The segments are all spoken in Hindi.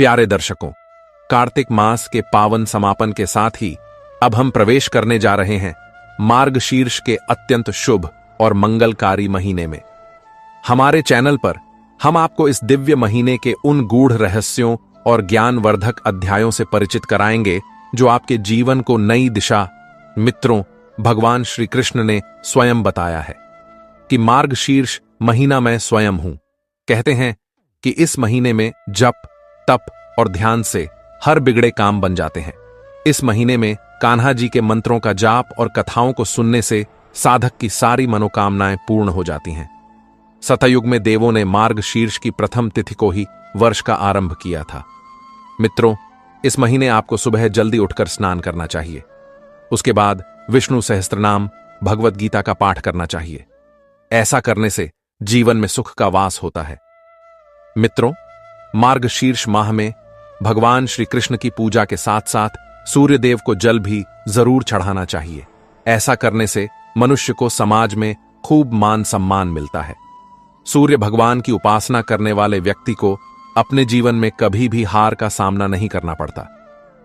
प्यारे दर्शकों, कार्तिक मास के पावन समापन के साथ ही अब हम प्रवेश करने जा रहे हैं मार्गशीर्ष के अत्यंत शुभ और मंगलकारी महीने में। हमारे चैनल पर हम आपको इस दिव्य महीने के उन गूढ़ रहस्यों और ज्ञानवर्धक अध्यायों से परिचित कराएंगे जो आपके जीवन को नई दिशा। मित्रों, भगवान श्री कृष्ण ने स्वयं बताया है कि मार्गशीर्ष महीना मैं स्वयं हूं। कहते हैं कि इस महीने में जप, तप और ध्यान से हर बिगड़े काम बन जाते हैं। इस महीने में कान्हा जी के मंत्रों का जाप और कथाओं को सुनने से साधक की सारी मनोकामनाएं पूर्ण हो जाती हैं। सतयुग में देवों ने मार्गशीर्ष की प्रथम तिथि को ही वर्ष का आरंभ किया था। मित्रों, इस महीने आपको सुबह जल्दी उठकर स्नान करना चाहिए। उसके बाद विष्णु सहस्त्रनाम, भगवत गीता का पाठ करना चाहिए। ऐसा करने से जीवन में सुख का वास होता है। मित्रों, मार्गशीर्ष माह में भगवान श्री कृष्ण की पूजा के साथ साथ सूर्य देव को जल भी जरूर चढ़ाना चाहिए। ऐसा करने से मनुष्य को समाज में खूब मान सम्मान मिलता है। सूर्य भगवान की उपासना करने वाले व्यक्ति को अपने जीवन में कभी भी हार का सामना नहीं करना पड़ता।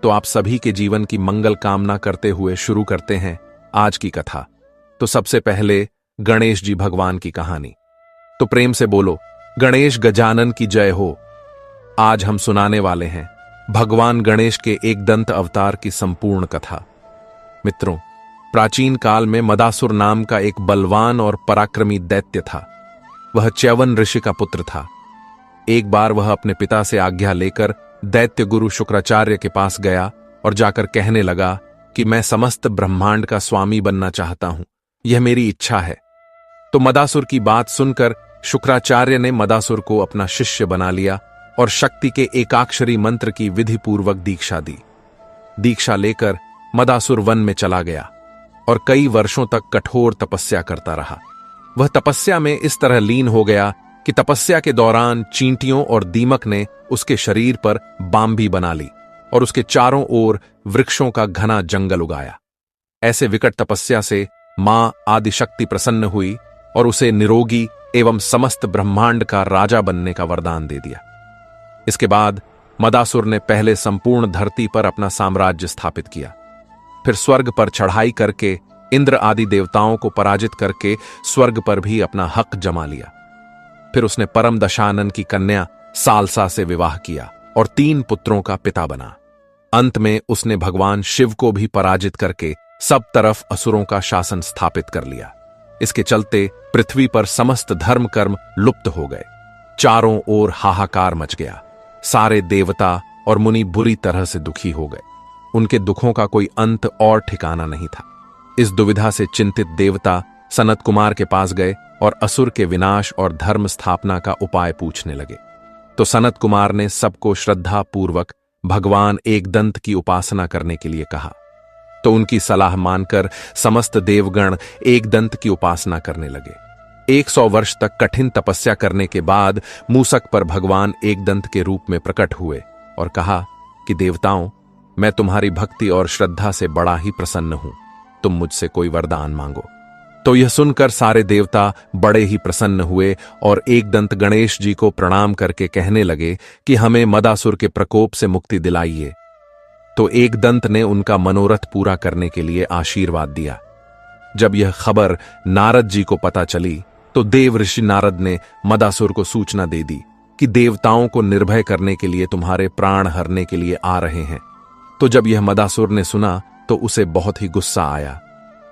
तो आप सभी के जीवन की मंगल कामना करते हुए शुरू करते हैं आज की कथा। तो सबसे पहले गणेश जी भगवान की कहानी। तो प्रेम से बोलो, गणेश गजानन की जय हो। आज हम सुनाने वाले हैं भगवान गणेश के एक दंत अवतार की संपूर्ण कथा। मित्रों, प्राचीन काल में मदासुर नाम का एक बलवान और पराक्रमी दैत्य था। वह च्यवन ऋषि का पुत्र था। एक बार वह अपने पिता से आज्ञा लेकर दैत्य गुरु शुक्राचार्य के पास गया और जाकर कहने लगा कि मैं समस्त ब्रह्मांड का स्वामी बनना चाहता हूं, यह मेरी इच्छा है। तो मदासुर की बात सुनकर शुक्राचार्य ने मदासुर को अपना शिष्य बना लिया और शक्ति के एकाक्षरी मंत्र की विधि पूर्वक दीक्षा दी। दीक्षा लेकर मदासुर वन में चला गया और कई वर्षों तक कठोर तपस्या करता रहा। वह तपस्या में इस तरह लीन हो गया कि तपस्या के दौरान चींटियों और दीमक ने उसके शरीर पर बांबी बना ली और उसके चारों ओर वृक्षों का घना जंगल उगाया। ऐसे विकट तपस्या से मां आदिशक्ति प्रसन्न हुई और उसे निरोगी एवं समस्त ब्रह्मांड का राजा बनने का वरदान दे दिया। इसके बाद मदासुर ने पहले संपूर्ण धरती पर अपना साम्राज्य स्थापित किया। फिर स्वर्ग पर चढ़ाई करके इंद्र आदि देवताओं को पराजित करके स्वर्ग पर भी हक हक जमा लिया। फिर उसने परम दशानन की कन्या सालसा से विवाह किया और 3 पुत्रों का पिता बना। अंत में उसने भगवान शिव को भी पराजित करके सब तरफ असुरों का शासन स्थापित कर लिया। इसके चलते पृथ्वी पर समस्त धर्म कर्म लुप्त हो गए। चारों ओर हाहाकार मच गया। सारे देवता और मुनि बुरी तरह से दुखी हो गए। उनके दुखों का कोई अंत और ठिकाना नहीं था। इस दुविधा से चिंतित देवता सनत कुमार के पास गए और असुर के विनाश और धर्म स्थापना का उपाय पूछने लगे। तो सनत कुमार ने सबको श्रद्धा पूर्वक भगवान एकदंत की उपासना करने के लिए कहा। तो उनकी सलाह मानकर समस्त देवगण एकदंत की उपासना करने लगे। 100 वर्ष तक कठिन तपस्या करने के बाद मूसक पर भगवान एकदंत के रूप में प्रकट हुए और कहा कि देवताओं, मैं तुम्हारी भक्ति और श्रद्धा से बड़ा ही प्रसन्न हूं। तुम मुझसे कोई वरदान मांगो। तो यह सुनकर सारे देवता बड़े ही प्रसन्न हुए और एकदंत गणेश जी को प्रणाम करके कहने लगे कि हमें मदासुर के प्रकोप से मुक्ति दिलाइए। तो एकदंत ने उनका मनोरथ पूरा करने के लिए आशीर्वाद दिया। जब यह खबर नारद जी को पता चली तो देव ऋषि नारद ने मदासुर को सूचना दे दी कि देवताओं को निर्भय करने के लिए तुम्हारे प्राण हरने के लिए आ रहे हैं। तो जब यह मदासुर ने सुना तो उसे बहुत ही गुस्सा आया।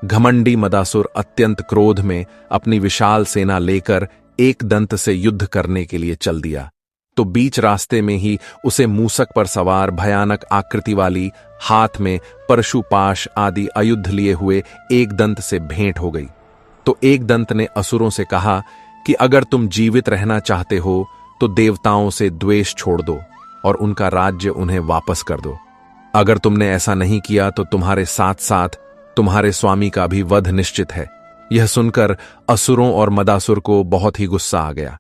घमंडी मदासुर अत्यंत क्रोध में अपनी विशाल सेना लेकर एकदंत से युद्ध करने के लिए चल दिया। तो बीच रास्ते में ही उसे मूसक पर सवार भयानक आकृति वाली, हाथ में परशुपाश आदि आयुध लिए हुए एकदंत से भेंट हो गई। तो एकदंत ने असुरों से कहा कि अगर तुम जीवित रहना चाहते हो तो देवताओं से द्वेष छोड़ दो और उनका राज्य उन्हें वापस कर दो। अगर तुमने ऐसा नहीं किया तो तुम्हारे साथ साथ तुम्हारे स्वामी का भी वध निश्चित है। यह सुनकर असुरों और मदासुर को बहुत ही गुस्सा आ गया।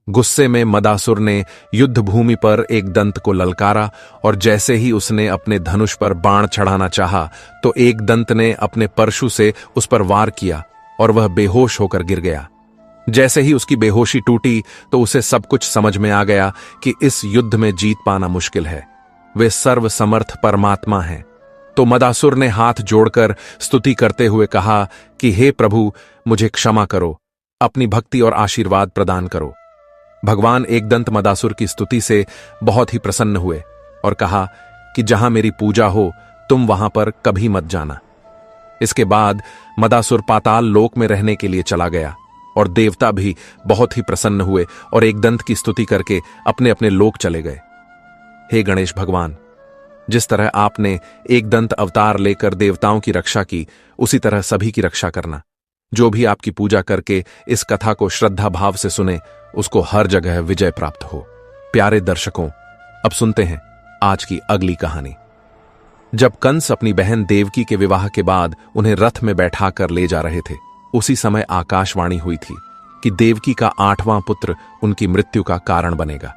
गुस्से में मदासुर ने युद्ध भूमि पर एकदंत को ललकारा और जैसे ही उसने अपने धनुष पर बाण चढ़ाना चाहा तो एकदंत ने अपने परशु से उस पर वार किया और वह बेहोश होकर गिर गया। जैसे ही उसकी बेहोशी टूटी तो उसे सब कुछ समझ में आ गया कि इस युद्ध में जीत पाना मुश्किल है। वे सर्वसमर्थ परमात्मा हैं। तो मदासुर ने हाथ जोड़कर स्तुति करते हुए कहा कि हे प्रभु, मुझे क्षमा करो, अपनी भक्ति और आशीर्वाद प्रदान करो। भगवान एकदंत मदासुर की स्तुति से बहुत ही प्रसन्न हुए और कहा कि जहां मेरी पूजा हो तुम वहां पर कभी मत जाना। इसके बाद मदासुर पाताल लोक में रहने के लिए चला गया और देवता भी बहुत ही प्रसन्न हुए और एकदंत की स्तुति करके अपने अपने लोक चले गए। हे गणेश भगवान, जिस तरह आपने एकदंत अवतार लेकर देवताओं की रक्षा की, उसी तरह सभी की रक्षा करना। जो भी आपकी पूजा करके इस कथा को श्रद्धा भाव से सुने, उसको हर जगह विजय प्राप्त हो। प्यारे दर्शकों, अब सुनते हैं आज की अगली कहानी। जब कंस अपनी बहन देवकी के विवाह के बाद उन्हें रथ में बैठाकर ले जा रहे थे, उसी समय आकाशवाणी हुई थी कि देवकी का 8वां पुत्र उनकी मृत्यु का कारण बनेगा।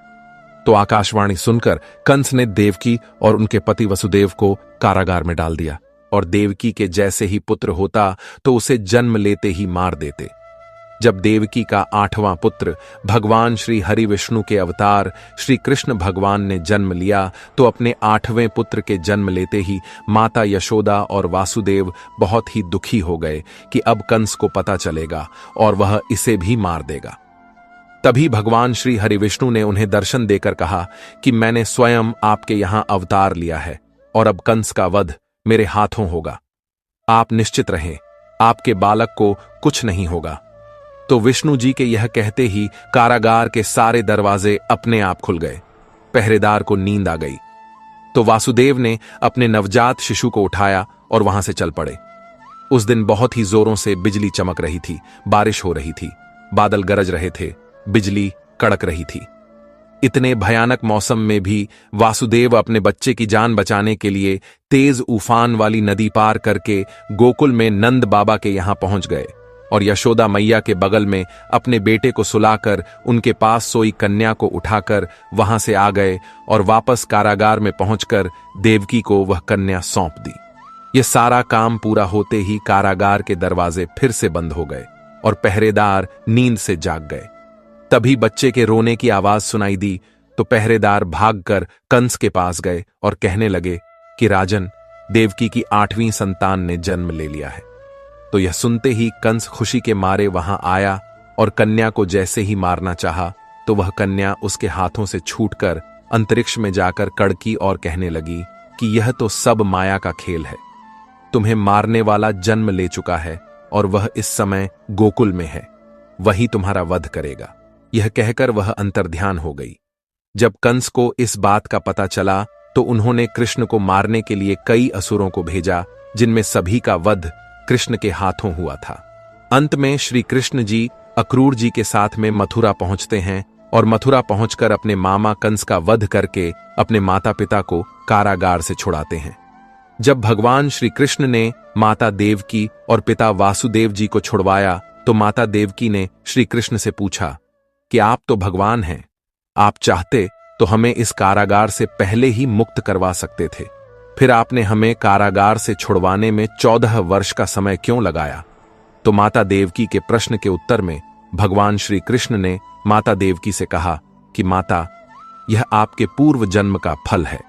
तो आकाशवाणी सुनकर कंस ने देवकी और उनके पति वसुदेव को कारागार में डाल दिया और देवकी के जैसे ही पुत्र होता तो उसे जन्म लेते ही मार देते। जब देवकी का 8वां पुत्र भगवान श्री हरि विष्णु के अवतार श्री कृष्ण भगवान ने जन्म लिया तो अपने 8वें पुत्र के जन्म लेते ही माता यशोदा और वासुदेव बहुत ही दुखी हो गए कि अब कंस को पता चलेगा और वह इसे भी मार देगा। तभी भगवान श्री हरि विष्णु ने उन्हें दर्शन देकर कहा कि मैंने स्वयं आपके यहां अवतार लिया है और अब कंस का वध मेरे हाथों होगा। आप निश्चित रहें, आपके बालक को कुछ नहीं होगा। तो विष्णु जी के यह कहते ही कारागार के सारे दरवाजे अपने आप खुल गए। पहरेदार को नींद आ गई तो वासुदेव ने अपने नवजात शिशु को उठाया और वहां से चल पड़े। उस दिन बहुत ही जोरों से बिजली चमक रही थी, बारिश हो रही थी, बादल गरज रहे थे, बिजली कड़क रही थी। इतने भयानक मौसम में भी वासुदेव अपने बच्चे की जान बचाने के लिए तेज उफान वाली नदी पार करके गोकुल में नंद बाबा के यहां पहुंच गए और यशोदा मैया के बगल में अपने बेटे को सुलाकर उनके पास सोई कन्या को उठाकर वहां से आ गए और वापस कारागार में पहुंचकर देवकी को वह कन्या सौंप दी। यह सारा काम पूरा होते ही कारागार के दरवाजे फिर से बंद हो गए और पहरेदार नींद से जाग गए। तभी बच्चे के रोने की आवाज सुनाई दी तो पहरेदार भागकर कंस के पास गए और कहने लगे कि राजन, देवकी की 8वीं संतान ने जन्म ले लिया है। तो यह सुनते ही कंस खुशी के मारे वहां आया और कन्या को जैसे ही मारना चाहा तो वह कन्या उसके हाथों से छूटकर अंतरिक्ष में जाकर कड़की और कहने लगी कि यह तो सब माया का खेल है। तुम्हें मारने वाला जन्म ले चुका है और वह इस समय गोकुल में है, वही तुम्हारा वध करेगा। यह कहकर वह अंतर्ध्यान हो गई। जब कंस को इस बात का पता चला तो उन्होंने कृष्ण को मारने के लिए कई असुरों को भेजा, जिनमें सभी का वध कृष्ण के हाथों हुआ था। अंत में श्री कृष्ण जी अक्रूर जी के साथ में मथुरा पहुंचते हैं और मथुरा पहुंचकर अपने मामा कंस का वध करके अपने माता पिता को कारागार से छुड़ाते हैं। जब भगवान श्री कृष्ण ने माता देवकी और पिता वासुदेव जी को छुड़वाया तो माता देवकी ने श्री कृष्ण से पूछा कि आप तो भगवान हैं, आप चाहते तो हमें इस कारागार से पहले ही मुक्त करवा सकते थे, फिर आपने हमें कारागार से छुड़वाने में 14 वर्ष का समय क्यों लगाया? तो माता देवकी के प्रश्न के उत्तर में भगवान श्री कृष्ण ने माता देवकी से कहा कि माता, यह आपके पूर्व जन्म का फल है।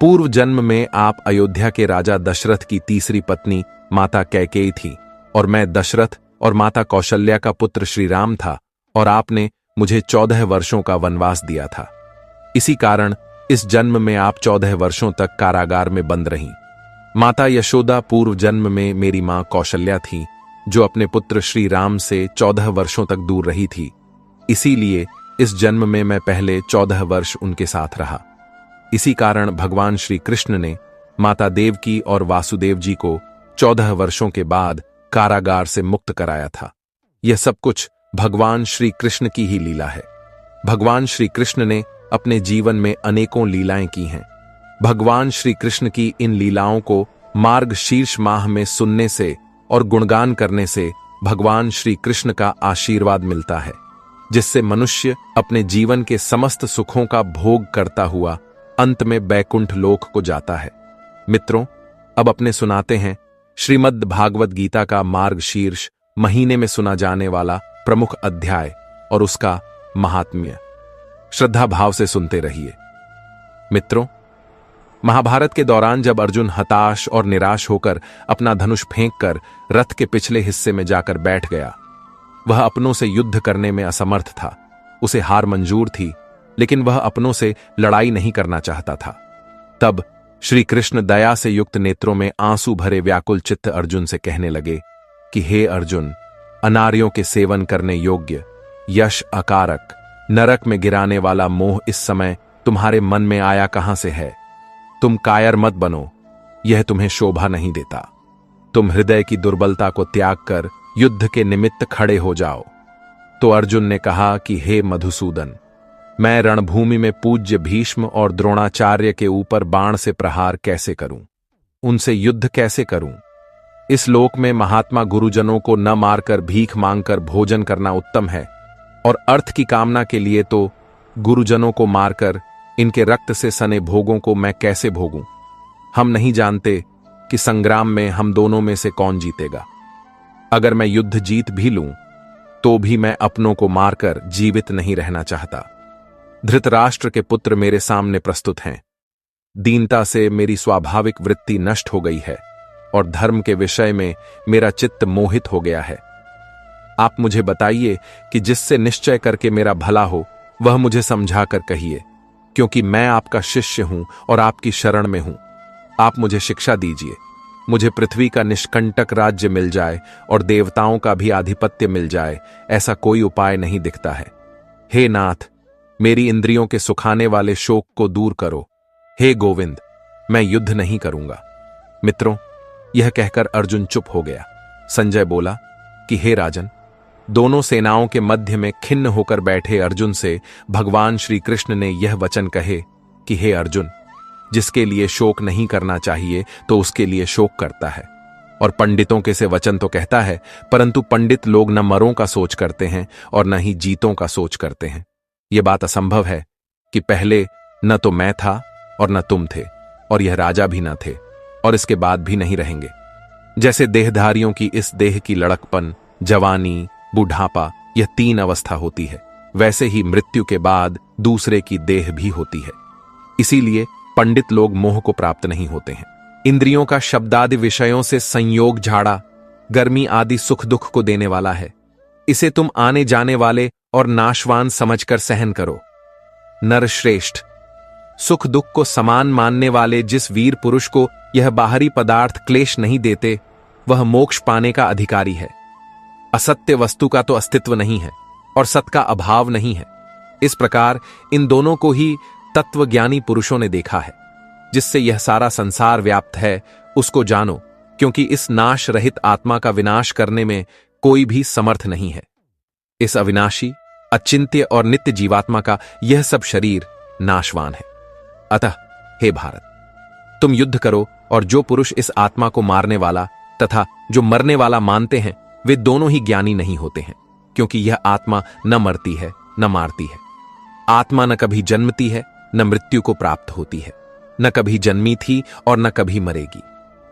पूर्व जन्म में आप अयोध्या के राजा दशरथ की तीसरी पत्नी माता कैकेयी थी और मैं दशरथ और माता कौशल्या का पुत्र श्री राम था और आपने मुझे 14 वर्षों का वनवास दिया था। इसी कारण इस जन्म में आप 14 वर्षों तक कारागार में बंद रहीं। माता यशोदा पूर्व जन्म में मेरी मां कौशल्या थी, जो अपने पुत्र श्री राम से 14 वर्षों तक दूर रही थी। इसीलिए इस जन्म में मैं पहले 14 वर्ष उनके साथ रहा। इसी कारण भगवान श्री कृष्ण ने माता देवकी और वासुदेव जी को 14 वर्षों के बाद कारागार से मुक्त कराया था। यह सब कुछ भगवान श्री कृष्ण की ही लीला है। भगवान श्री कृष्ण ने अपने जीवन में अनेकों लीलाएं की हैं। भगवान श्री कृष्ण की इन लीलाओं को मार्ग शीर्ष माह में सुनने से और गुणगान करने से भगवान श्री कृष्ण का आशीर्वाद मिलता है, जिससे मनुष्य अपने जीवन के समस्त सुखों का भोग करता हुआ अंत में बैकुंठ लोक को जाता है। मित्रों, अब अपने सुनाते हैं श्रीमद् भागवत गीता का मार्ग शीर्ष महीने में सुना जाने वाला प्रमुख अध्याय और उसका महात्म्य श्रद्धा भाव से सुनते रहिए। मित्रों, महाभारत के दौरान जब अर्जुन हताश और निराश होकर अपना धनुष फेंककर रथ के पिछले हिस्से में जाकर बैठ गया, वह अपनों से युद्ध करने में असमर्थ था। उसे हार मंजूर थी, लेकिन वह अपनों से लड़ाई नहीं करना चाहता था। तब श्री कृष्ण दया से युक्त नेत्रों में आंसू भरे व्याकुल चित्त अर्जुन से कहने लगे कि हे अर्जुन, अनार्यों के सेवन करने योग्य, यश अकारक, नरक में गिराने वाला मोह इस समय तुम्हारे मन में आया कहां से है? तुम कायर मत बनो, यह तुम्हें शोभा नहीं देता। तुम हृदय की दुर्बलता को त्याग कर युद्ध के निमित्त खड़े हो जाओ। तो अर्जुन ने कहा कि हे मधुसूदन, मैं रणभूमि में पूज्य भीष्म और द्रोणाचार्य के ऊपर बाण से प्रहार कैसे करूं? उनसे युद्ध कैसे करूं? इस लोक में महात्मा गुरुजनों को न मारकर भीख मांगकर भोजन करना उत्तम है, और अर्थ की कामना के लिए तो गुरुजनों को मारकर इनके रक्त से सने भोगों को मैं कैसे भोगूं? हम नहीं जानते कि संग्राम में हम दोनों में से कौन जीतेगा। अगर मैं युद्ध जीत भी लूं तो भी मैं अपनों को मारकर जीवित नहीं रहना चाहता। धृतराष्ट्र के पुत्र मेरे सामने प्रस्तुत हैं। दीनता से मेरी स्वाभाविक वृत्ति नष्ट हो गई है और धर्म के विषय में मेरा चित्त मोहित हो गया है। आप मुझे बताइए कि जिससे निश्चय करके मेरा भला हो वह मुझे समझाकर कहिए, क्योंकि मैं आपका शिष्य हूं और आपकी शरण में हूं। आप मुझे शिक्षा दीजिए। मुझे पृथ्वी का निष्कंटक राज्य मिल जाए और देवताओं का भी आधिपत्य मिल जाए, ऐसा कोई उपाय नहीं दिखता है। हे नाथ, मेरी इंद्रियों के सुखाने वाले शोक को दूर करो। हे गोविंद, मैं युद्ध नहीं करूंगा। मित्रों, यह कहकर अर्जुन चुप हो गया। संजय बोला कि हे राजन, दोनों सेनाओं के मध्य में खिन्न होकर बैठे अर्जुन से भगवान श्री कृष्ण ने यह वचन कहे कि हे अर्जुन, जिसके लिए शोक नहीं करना चाहिए तो उसके लिए शोक करता है। और पंडितों के से वचन तो कहता है, परंतु पंडित लोग न मरों का सोच करते हैं और न ही जीतों का सोच करते हैं। यह बात असंभव है कि पहले न तो मैं था और न तुम थे, और यह राजा भी न थे और इसके बाद भी नहीं रहेंगे। जैसे देहधारियों की इस देह की लड़कपन, जवानी, बुढ़ापा, यह 3 अवस्था होती है, वैसे ही मृत्यु के बाद दूसरे की देह भी होती है। इसीलिए पंडित लोग मोह को प्राप्त नहीं होते हैं। इंद्रियों का शब्दादि विषयों से संयोग झाड़ा गर्मी आदि सुख दुख को देने वाला है। इसे तुम आने जाने वाले और नाशवान समझकर सहन करो। नरश्रेष्ठ, सुख दुख को समान मानने वाले जिस वीर पुरुष को यह बाहरी पदार्थ क्लेश नहीं देते, वह मोक्ष पाने का अधिकारी है। असत्य वस्तु का तो अस्तित्व नहीं है और सत का अभाव नहीं है। इस प्रकार इन दोनों को ही तत्वज्ञानी पुरुषों ने देखा है। जिससे यह सारा संसार व्याप्त है उसको जानो, क्योंकि इस नाश रहित आत्मा का विनाश करने में कोई भी समर्थ नहीं है। इस अविनाशी, अचिंत्य और नित्य जीवात्मा का यह सब शरीर नाशवान है। अतः हे भारत, तुम युद्ध करो, और जो पुरुष इस आत्मा को मारने वाला तथा जो मरने वाला मानते हैं, वे दोनों ही ज्ञानी नहीं होते हैं, क्योंकि यह आत्मा न मरती है न मारती है। आत्मा न कभी जन्मती है न मृत्यु को प्राप्त होती है, न कभी जन्मी थी और न कभी मरेगी।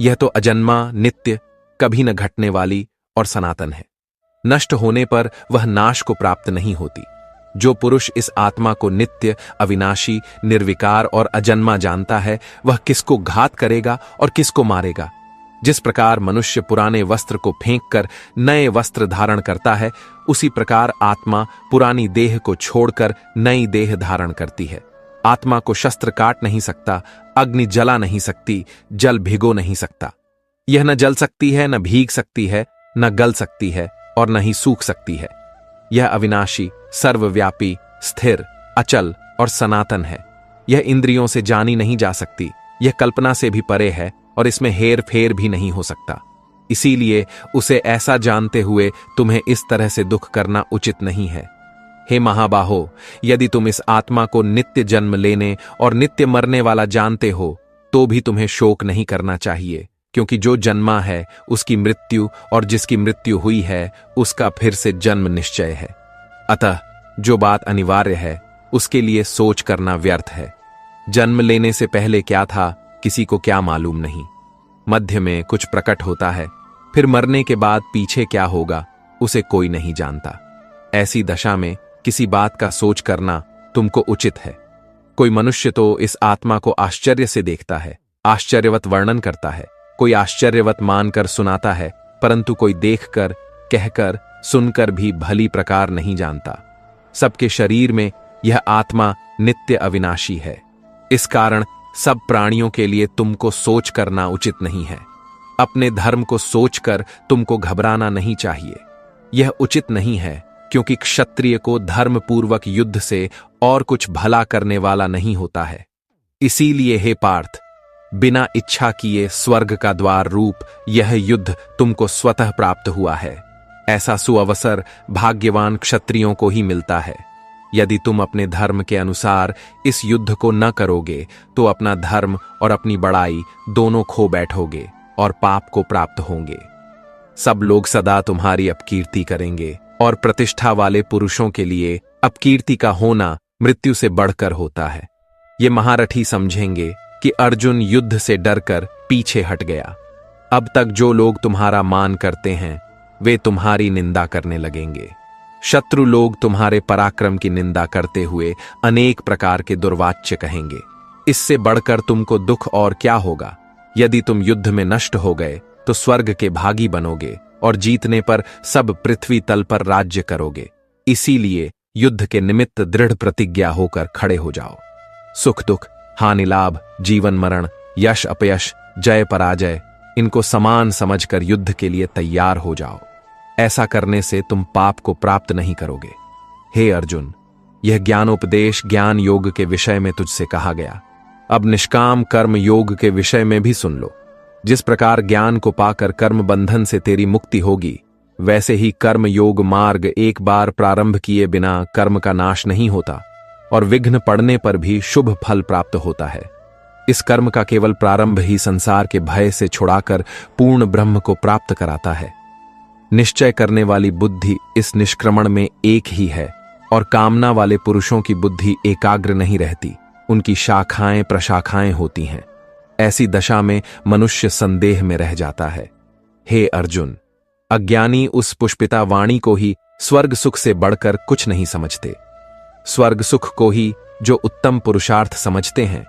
यह तो अजन्मा, नित्य, कभी न घटने वाली और सनातन है। नष्ट होने पर वह नाश को प्राप्त नहीं होती। जो पुरुष इस आत्मा को नित्य, अविनाशी, निर्विकार और अजन्मा जानता है, वह किसको घात करेगा और किसको मारेगा। जिस प्रकार मनुष्य पुराने वस्त्र को फेंककर नए वस्त्र धारण करता है, उसी प्रकार आत्मा पुरानी देह को छोड़कर नई देह धारण करती है। आत्मा को शस्त्र काट नहीं सकता, अग्नि जला नहीं सकती, जल भिगो नहीं सकता। यह न जल सकती है, न भीग सकती है, न गल सकती है और न ही सूख सकती है। यह अविनाशी, सर्वव्यापी, स्थिर, अचल और सनातन है। यह इंद्रियों से जानी नहीं जा सकती। यह कल्पना से भी परे है और इसमें हेर फेर भी नहीं हो सकता। इसीलिए उसे ऐसा जानते हुए तुम्हें इस तरह से दुख करना उचित नहीं है। हे महाबाहो, यदि तुम इस आत्मा को नित्य जन्म लेने और नित्य मरने वाला जानते हो, तो भी तुम्हें शोक नहीं करना चाहिए, क्योंकि जो जन्मा है उसकी मृत्यु और जिसकी मृत्यु हुई है उसका फिर से जन्म निश्चय है। अतः जो बात अनिवार्य है उसके लिए सोच करना व्यर्थ है। जन्म लेने से पहले क्या था किसी को क्या मालूम नहीं। मध्य में कुछ प्रकट होता है, फिर मरने के बाद पीछे क्या होगा उसे कोई नहीं जानता। ऐसी दशा में किसी बात का सोच करना तुमको उचित है। कोई मनुष्य तो इस आत्मा को आश्चर्य से देखता है, आश्चर्यवत वर्णन करता है, कोई आश्चर्यवत मानकर सुनाता है, परंतु कोई देखकर, कहकर, सुनकर भी भली प्रकार नहीं जानता। सबके शरीर में यह आत्मा नित्य अविनाशी है। इस कारण सब प्राणियों के लिए तुमको सोच करना उचित नहीं है। अपने धर्म को सोचकर तुमको घबराना नहीं चाहिए। यह उचित नहीं है, क्योंकि क्षत्रिय को धर्मपूर्वक युद्ध से और कुछ भला करने वाला नहीं होता है। इसीलिए हे पार्थ, बिना इच्छा किए स्वर्ग का द्वार रूप यह युद्ध तुमको स्वतः प्राप्त हुआ है। ऐसा सुअवसर भाग्यवान क्षत्रियों को ही मिलता है। यदि तुम अपने धर्म के अनुसार इस युद्ध को न करोगे तो अपना धर्म और अपनी बड़ाई दोनों खो बैठोगे और पाप को प्राप्त होंगे। सब लोग सदा तुम्हारी अपकीर्ति करेंगे और प्रतिष्ठा वाले पुरुषों के लिए अपकीर्ति का होना मृत्यु से बढ़कर होता है। ये महारथी समझेंगे कि अर्जुन युद्ध से डरकर पीछे हट गया। अब तक जो लोग तुम्हारा मान करते हैं वे तुम्हारी निंदा करने लगेंगे। शत्रु लोग तुम्हारे पराक्रम की निंदा करते हुए अनेक प्रकार के दुर्वाच्य कहेंगे। इससे बढ़कर तुमको दुख और क्या होगा। यदि तुम युद्ध में नष्ट हो गए तो स्वर्ग के भागी बनोगे और जीतने पर सब पृथ्वी तल पर राज्य करोगे। इसीलिए युद्ध के निमित्त दृढ़ प्रतिज्ञा होकर खड़े हो जाओ। सुख दुख, हानि लाभ, जीवन मरण, यश अपयश, जय पराजय, इनको समान समझकर युद्ध के लिए तैयार हो जाओ। ऐसा करने से तुम पाप को प्राप्त नहीं करोगे। हे अर्जुन, यह ज्ञानोपदेश ज्ञान योग के विषय में तुझसे कहा गया। अब निष्काम कर्म योग के विषय में भी सुन लो। जिस प्रकार ज्ञान को पाकर कर्म बंधन से तेरी मुक्ति होगी, वैसे ही कर्म योग मार्ग एक बार प्रारंभ किए बिना कर्म का नाश नहीं होता और विघ्न पड़ने पर भी शुभ फल प्राप्त होता है। इस कर्म का केवल प्रारंभ ही संसार के भय से छुड़ाकर पूर्ण ब्रह्म को प्राप्त कराता है। निश्चय करने वाली बुद्धि इस निष्क्रमण में एक ही है और कामना वाले पुरुषों की बुद्धि एकाग्र नहीं रहती, उनकी शाखाएं प्रशाखाएं होती हैं। ऐसी दशा में मनुष्य संदेह में रह जाता है। हे अर्जुन, अज्ञानी उस पुष्पिता वाणी को ही स्वर्ग सुख से बढ़कर कुछ नहीं समझते। स्वर्ग सुख को ही जो उत्तम पुरुषार्थ समझते हैं,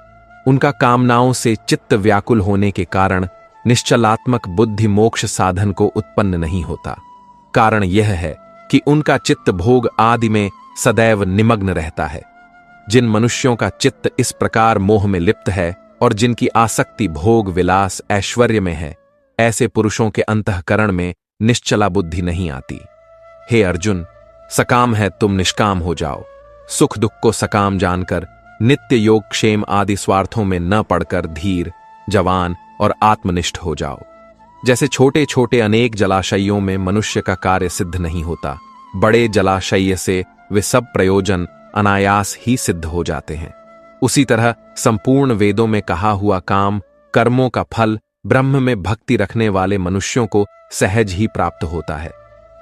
उनका कामनाओं से चित्त व्याकुल होने के कारण निश्चलात्मक बुद्धि मोक्ष साधन को उत्पन्न नहीं होता। कारण यह है कि उनका चित्त भोग आदि में सदैव निमग्न रहता है। जिन मनुष्यों का चित्त इस प्रकार मोह में लिप्त है और जिनकी आसक्ति भोग विलास ऐश्वर्य में है, ऐसे पुरुषों के अंतःकरण में निश्चला बुद्धि नहीं आती। हे अर्जुन, सकाम है तुम निष्काम हो जाओ। सुख दुख को सकाम जानकर नित्य योग क्षेम आदि स्वार्थों में न पड़कर धीर, जवान और आत्मनिष्ठ हो जाओ। जैसे छोटे छोटे अनेक जलाशयों में मनुष्य का कार्य सिद्ध नहीं होता, बड़े जलाशय से वे सब प्रयोजन अनायास ही सिद्ध हो जाते हैं। उसी तरह संपूर्ण वेदों में कहा हुआ काम, कर्मों का फल ब्रह्म में भक्ति रखने वाले मनुष्यों को सहज ही प्राप्त होता है।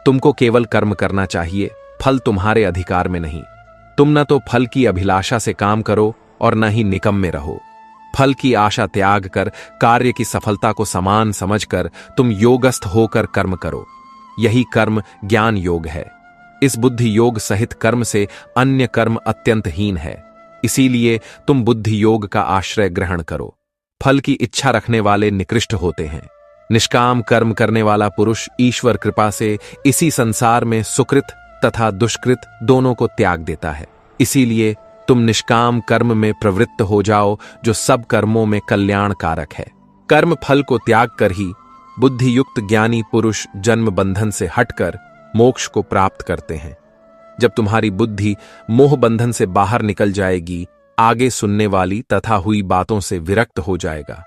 तुमको केवल कर्म करना चाहिए, फल तुम्हारे अधिकार में नहीं। तुम न तो फल की अभिलाषा से काम करो और न ही निकम्मे रहो। फल की आशा त्याग कर कार्य की सफलता को समान समझकर तुम योगस्थ होकर कर्म करो। यही कर्म ज्ञान योग है। इस बुद्धि योग सहित कर्म से अन्य कर्म अत्यंत हीन है। इसीलिए तुम बुद्धि योग का आश्रय ग्रहण करो। फल की इच्छा रखने वाले निकृष्ट होते हैं। निष्काम कर्म करने वाला पुरुष ईश्वर कृपा से इसी संसार में सुकृत तथा दुष्कृत दोनों को त्याग देता है। इसीलिए तुम निष्काम कर्म में प्रवृत्त हो जाओ, जो सब कर्मों में कल्याण कारक है। कर्म फल को त्याग कर ही बुद्धि युक्त ज्ञानी पुरुष जन्म बंधन से हटकर मोक्ष को प्राप्त करते हैं। जब तुम्हारी बुद्धि मोह बंधन से बाहर निकल जाएगी, आगे सुनने वाली तथा हुई बातों से विरक्त हो जाएगा।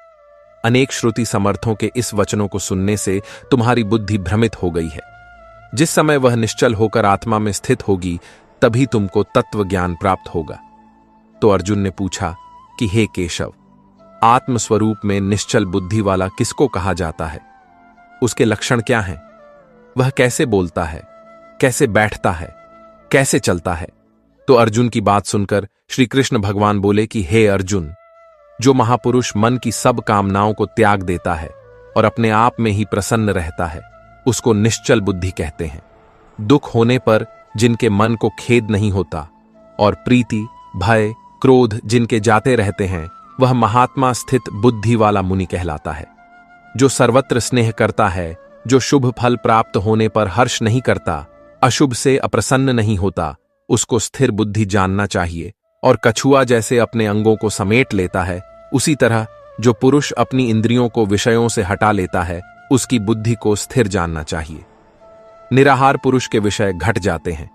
अनेक श्रुति समर्थों के इस वचनों को सुनने से तुम्हारी बुद्धि भ्रमित हो गई है। जिस समय वह निश्चल होकर आत्मा में स्थित होगी, तभी तुमको तत्व ज्ञान प्राप्त होगा। तो अर्जुन ने पूछा कि हे केशव, आत्मस्वरूप में निश्चल बुद्धि वाला किसको कहा जाता है? उसके लक्षण क्या हैं? वह कैसे बोलता है, कैसे बैठता है, कैसे चलता है? तो अर्जुन की बात सुनकर श्री कृष्ण भगवान बोले कि हे अर्जुन, जो महापुरुष मन की सब कामनाओं को त्याग देता है और अपने आप में ही प्रसन्न रहता है, उसको निश्चल बुद्धि कहते हैं। दुख होने पर जिनके मन को खेद नहीं होता, और प्रीति, भय, क्रोध जिनके जाते रहते हैं, वह महात्मा स्थित बुद्धि वाला मुनि कहलाता है। जो सर्वत्र स्नेह करता है, जो शुभ फल प्राप्त होने पर हर्ष नहीं करता, अशुभ से अप्रसन्न नहीं होता, उसको स्थिर बुद्धि जानना चाहिए। और कछुआ जैसे अपने अंगों को समेट लेता है, उसी तरह जो पुरुष अपनी इंद्रियों को विषयों से हटा लेता है, उसकी बुद्धि को स्थिर जानना चाहिए। निराहार पुरुष के विषय घट जाते हैं,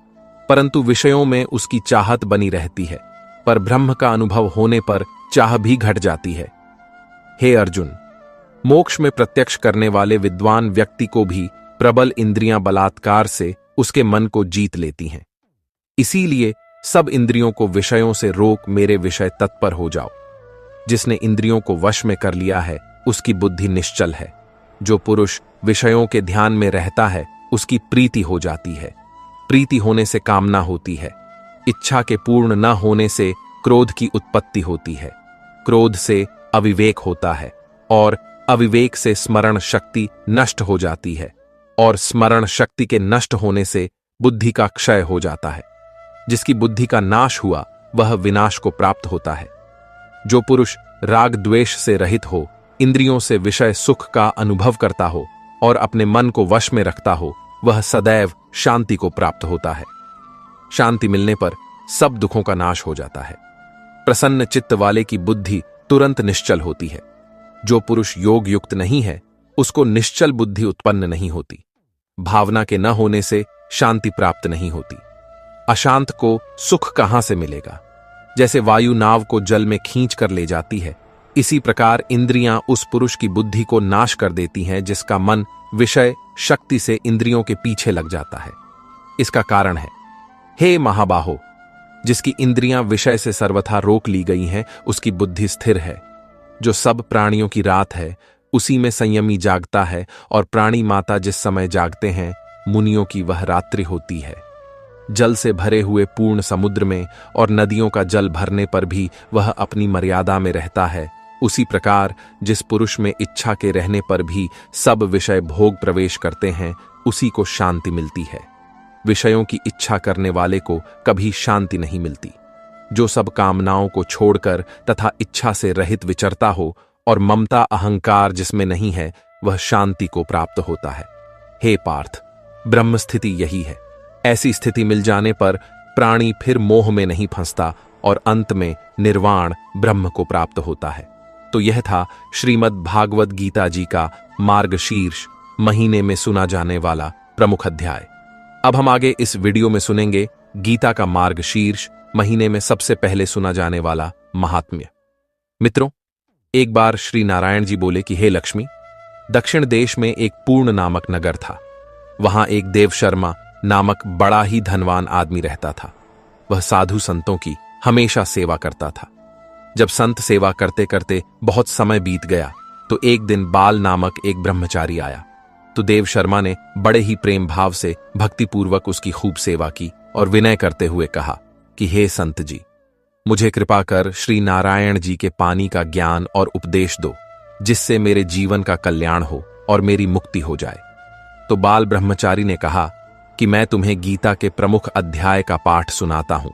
परंतु विषयों में उसकी चाहत बनी रहती है, पर ब्रह्म का अनुभव होने पर चाह भी घट जाती है। हे अर्जुन, मोक्ष में प्रत्यक्ष करने वाले विद्वान व्यक्ति को भी प्रबल इंद्रियां बलात्कार से उसके मन को जीत लेती हैं। इसीलिए सब इंद्रियों को विषयों से रोक मेरे विषय तत्पर हो जाओ। जिसने इंद्रियों को वश में कर लिया है, उसकी बुद्धि निश्चल है। जो पुरुष विषयों के ध्यान में रहता है, उसकी प्रीति हो जाती है। प्रीति होने से कामना होती है। इच्छा के पूर्ण न होने से क्रोध की उत्पत्ति होती है। क्रोध से अविवेक होता है, और अविवेक से स्मरण शक्ति नष्ट हो जाती है, और स्मरण शक्ति के नष्ट होने से बुद्धि का क्षय हो जाता है। जिसकी बुद्धि का नाश हुआ, वह विनाश को प्राप्त होता है। जो पुरुष राग द्वेष से रहित हो, इंद्रियों से विषय सुख का अनुभव करता हो और अपने मन को वश में रखता हो, वह सदैव शांति को प्राप्त होता है। शांति मिलने पर सब दुखों का नाश हो जाता है। प्रसन्न चित्त वाले की बुद्धि तुरंत निश्चल होती है। जो पुरुष योग युक्त नहीं है, उसको निश्चल बुद्धि उत्पन्न नहीं होती। भावना के न होने से शांति प्राप्त नहीं होती। अशांत को सुख कहां से मिलेगा? जैसे वायु नाव को जल में खींच कर ले जाती है, इसी प्रकार इंद्रियां उस पुरुष की बुद्धि को नाश कर देती हैं जिसका मन विषय शक्ति से इंद्रियों के पीछे लग जाता है। इसका कारण है, हे महाबाहो, जिसकी इंद्रियां विषय से सर्वथा रोक ली गई हैं, उसकी बुद्धि स्थिर है। जो सब प्राणियों की रात है, उसी में संयमी जागता है, और प्राणी माता जिस समय जागते हैं, मुनियों की वह रात्रि होती है। जल से भरे हुए पूर्ण समुद्र में और नदियों का जल भरने पर भी वह अपनी मर्यादा में रहता है। उसी प्रकार जिस पुरुष में इच्छा के रहने पर भी सब विषय भोग प्रवेश करते हैं, उसी को शांति मिलती है। विषयों की इच्छा करने वाले को कभी शांति नहीं मिलती। जो सब कामनाओं को छोड़कर तथा इच्छा से रहित विचरता हो और ममता अहंकार जिसमें नहीं है, वह शांति को प्राप्त होता है। हे पार्थ, ब्रह्म स्थिति यही है। ऐसी स्थिति मिल जाने पर प्राणी फिर मोह में नहीं फंसता और अंत में निर्वाण ब्रह्म को प्राप्त होता है। तो यह था श्रीमद् भागवत गीता जी का मार्गशीर्ष महीने में सुना जाने वाला प्रमुख अध्याय। अब हम आगे इस वीडियो में सुनेंगे गीता का मार्गशीर्ष महीने में सबसे पहले सुना जाने वाला महात्म्य। मित्रों, एक बार श्री नारायण जी बोले कि हे लक्ष्मी, दक्षिण देश में एक पूर्ण नामक नगर था। वहां एक देवशर्मा नामक बड़ा ही धनवान आदमी रहता था। वह साधु संतों की हमेशा सेवा करता था। जब संत सेवा करते करते बहुत समय बीत गया, तो एक दिन बाल नामक एक ब्रह्मचारी आया। तो देव शर्मा ने बड़े ही प्रेम भाव से भक्तिपूर्वक उसकी खूब सेवा की और विनय करते हुए कहा कि हे संत जी, मुझे कृपा कर श्री नारायण जी के पानी का ज्ञान और उपदेश दो, जिससे मेरे जीवन का कल्याण हो और मेरी मुक्ति हो जाए। तो बाल ब्रह्मचारी ने कहा कि मैं तुम्हें गीता के प्रमुख अध्याय का पाठ सुनाता हूं।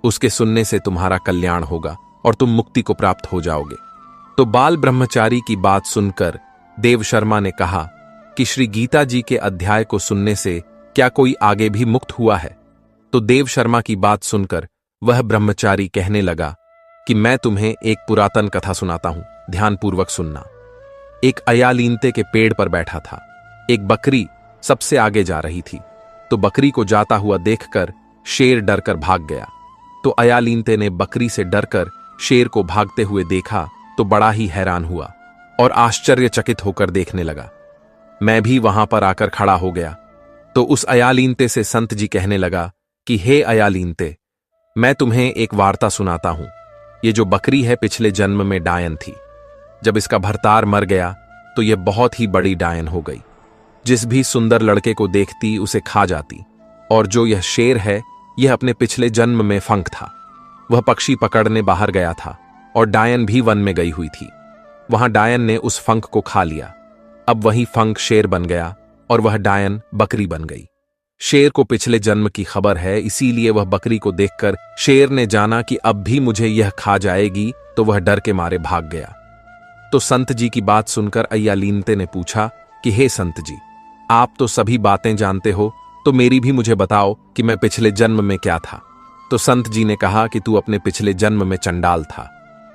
उसके सुनने से तुम्हारा कल्याण होगा और तुम मुक्ति को प्राप्त हो जाओगे। तो बाल ब्रह्मचारी की बात सुनकर देव शर्मा ने कहा कि श्री गीता जी के अध्याय को सुनने से क्या कोई आगे भी मुक्त हुआ है? तो देव शर्मा की बात सुनकर वह ब्रह्मचारी कहने लगा कि मैं तुम्हें एक पुरातन कथा सुनाता हूं, ध्यानपूर्वक सुनना। एक अयालीनते के पेड़ पर बैठा था। एक बकरी सबसे आगे जा रही थी। तो बकरी को जाता हुआ देखकर शेर डरकर भाग गया। तो अयालीनते ने बकरी से डरकर शेर को भागते हुए देखा तो बड़ा ही हैरान हुआ और आश्चर्यचकित होकर देखने लगा। मैं भी वहां पर आकर खड़ा हो गया। तो उस अयालीनते से संत जी कहने लगा कि हे अयालीनते, मैं तुम्हें एक वार्ता सुनाता हूं। ये जो बकरी है पिछले जन्म में डायन थी। जब इसका भरतार मर गया तो यह बहुत ही बड़ी डायन हो गई। जिस भी सुंदर लड़के को देखती उसे खा जाती। और जो यह शेर है, यह अपने पिछले जन्म में फंक था। वह पक्षी पकड़ने बाहर गया था और डायन भी वन में गई हुई थी। वहां डायन ने उस फंक को खा लिया। अब वही फंक शेर बन गया और वह डायन बकरी बन गई। शेर को पिछले जन्म की खबर है, इसीलिए वह बकरी को देखकर शेर ने जाना कि अब भी मुझे यह खा जाएगी, तो वह डर के मारे भाग गया। तो संत जी की बात सुनकर अय्यालीनते ने पूछा कि हे संत जी, आप तो सभी बातें जानते हो, तो मेरी भी मुझे बताओ कि मैं पिछले जन्म में क्या था। तो संत जी ने कहा कि तू अपने पिछले जन्म में चंडाल था।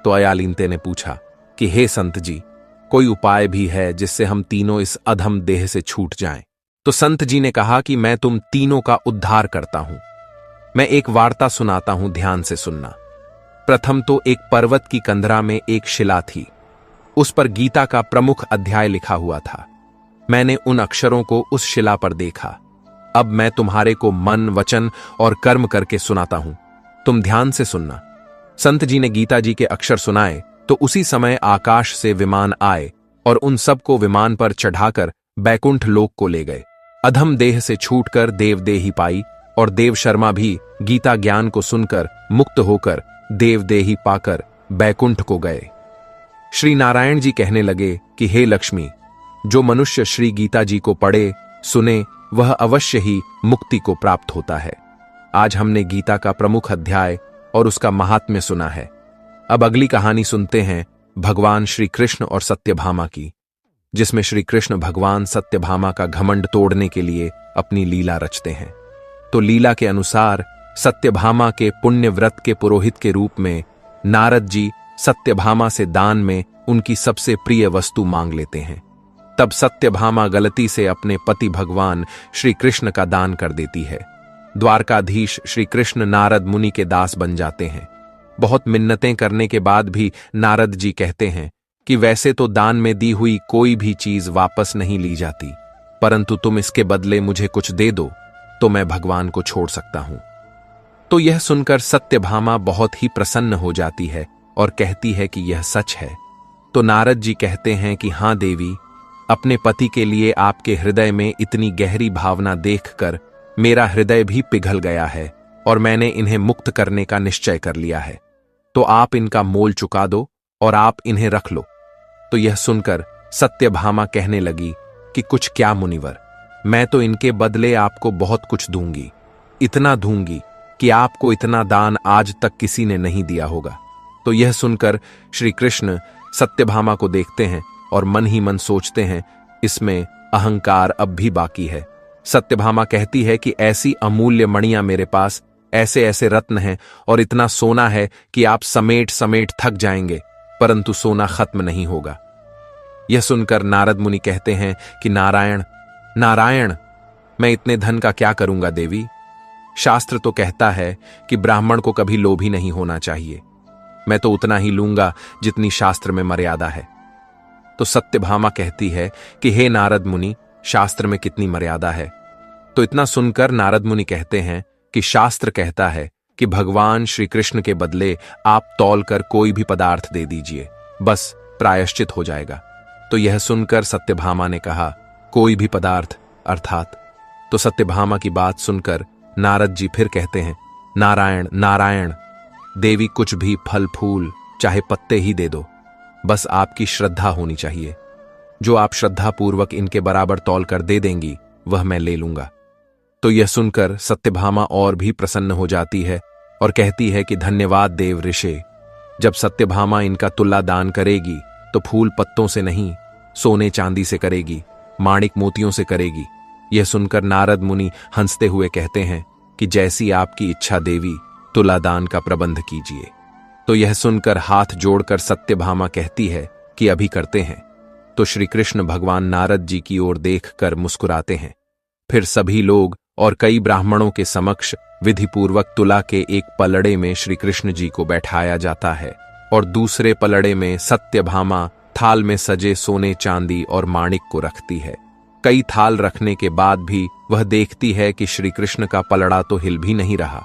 तो अय्यालीनते ने पूछा कि हे संत जी, कोई उपाय भी है जिससे हम तीनों इस अधम देह से छूट जाएं? तो संत जी ने कहा कि मैं तुम तीनों का उद्धार करता हूं। मैं एक वार्ता सुनाता हूं, ध्यान से सुनना। प्रथम तो एक पर्वत की कंदरा में एक शिला थी। उस पर गीता का प्रमुख अध्याय लिखा हुआ था। मैंने उन अक्षरों को उस शिला पर देखा। अब मैं तुम्हारे को मन, वचन और कर्म करके सुनाता हूं, तुम ध्यान से सुनना। संत जी ने गीता जी के अक्षर सुनाए तो उसी समय आकाश से विमान आए और उन सबको विमान पर चढ़ाकर बैकुंठ लोक को ले गए। अधम देह से छूटकर देवदेही पाई और देव शर्मा भी गीता ज्ञान को सुनकर मुक्त होकर देवदेही पाकर बैकुंठ को गए। श्री नारायण जी कहने लगे कि हे लक्ष्मी, जो मनुष्य श्री गीता जी को पढ़े सुने वह अवश्य ही मुक्ति को प्राप्त होता है। आज हमने गीता का प्रमुख अध्याय और उसका महात्म्य सुना है। अब अगली कहानी सुनते हैं भगवान श्री कृष्ण और सत्यभामा की, जिसमें श्री कृष्ण भगवान सत्यभामा का घमंड तोड़ने के लिए अपनी लीला रचते हैं। तो लीला के अनुसार सत्यभामा के पुण्य व्रत के पुरोहित के रूप में नारद जी सत्यभामा से दान में उनकी सबसे प्रिय वस्तु मांग लेते हैं। तब सत्यभामा गलती से अपने पति भगवान श्री कृष्ण का दान कर देती है। द्वारकाधीश श्री कृष्ण नारद मुनि के दास बन जाते हैं। बहुत मिन्नतें करने के बाद भी नारद जी कहते हैं कि वैसे तो दान में दी हुई कोई भी चीज वापस नहीं ली जाती, परंतु तुम इसके बदले मुझे कुछ दे दो तो मैं भगवान को छोड़ सकता हूं। तो यह सुनकर सत्यभामा बहुत ही प्रसन्न हो जाती है और कहती है कि यह सच है। तो नारद जी कहते हैं कि हां देवी, अपने पति के लिए आपके हृदय में इतनी गहरी भावना देखकर मेरा हृदय भी पिघल गया है और मैंने इन्हें मुक्त करने का निश्चय कर लिया है। तो आप इनका मोल चुका दो और आप इन्हें रख लो। तो यह सुनकर सत्यभामा कहने लगी कि कुछ क्या मुनिवर, मैं तो इनके बदले आपको बहुत कुछ दूंगी, इतना दूंगी कि आपको इतना दान आज तक किसी ने नहीं दिया होगा। तो यह सुनकर श्री कृष्ण सत्यभामा को देखते हैं और मन ही मन सोचते हैं, इसमें अहंकार अब भी बाकी है। सत्यभामा कहती है कि ऐसी अमूल्य मणियां मेरे पास, ऐसे ऐसे रत्न हैं और इतना सोना है कि आप समेट समेट थक जाएंगे, परंतु सोना खत्म नहीं होगा। यह सुनकर नारद मुनि कहते हैं कि नारायण नारायण, मैं इतने धन का क्या करूंगा देवी? शास्त्र तो कहता है कि ब्राह्मण को कभी लोभी नहीं होना चाहिए। मैं तो उतना ही लूंगा जितनी शास्त्र में मर्यादा है। तो सत्यभामा कहती है कि हे नारद मुनि, शास्त्र में कितनी मर्यादा है? तो इतना सुनकर नारद मुनि कहते हैं कि शास्त्र कहता है कि भगवान श्री कृष्ण के बदले आप तौल कर कोई भी पदार्थ दे दीजिए, बस प्रायश्चित हो जाएगा। तो यह सुनकर सत्यभामा ने कहा, कोई भी पदार्थ अर्थात? तो सत्यभामा की बात सुनकर नारद जी फिर कहते हैं, नारायण नारायण, देवी कुछ भी फल फूल चाहे पत्ते ही दे दो, बस आपकी श्रद्धा होनी चाहिए। जो आप श्रद्धापूर्वक इनके बराबर तौल कर दे देंगी वह मैं ले लूंगा। तो यह सुनकर सत्यभामा और भी प्रसन्न हो जाती है और कहती है कि धन्यवाद देव ऋषि। जब सत्यभामा इनका तुल्ला दान करेगी तो फूल पत्तों से नहीं, सोने चांदी से करेगी, माणिक मोतियों से करेगी। यह सुनकर नारद मुनि हंसते हुए कहते हैं कि जैसी आपकी इच्छा देवी, तुला दान का प्रबंध कीजिए। तो यह सुनकर हाथ जोड़कर सत्यभामा कहती है कि अभी करते हैं। तो श्री कृष्ण भगवान नारद जी की ओर देखकर मुस्कुराते हैं। फिर सभी लोग और कई ब्राह्मणों के समक्ष विधिपूर्वक तुला के एक पलड़े में श्री कृष्ण जी को बैठाया जाता है और दूसरे पलड़े में सत्यभामा थाल में सजे सोने चांदी और माणिक को रखती है। कई थाल रखने के बाद भी वह देखती है कि श्री कृष्ण का पलड़ा तो हिल भी नहीं रहा।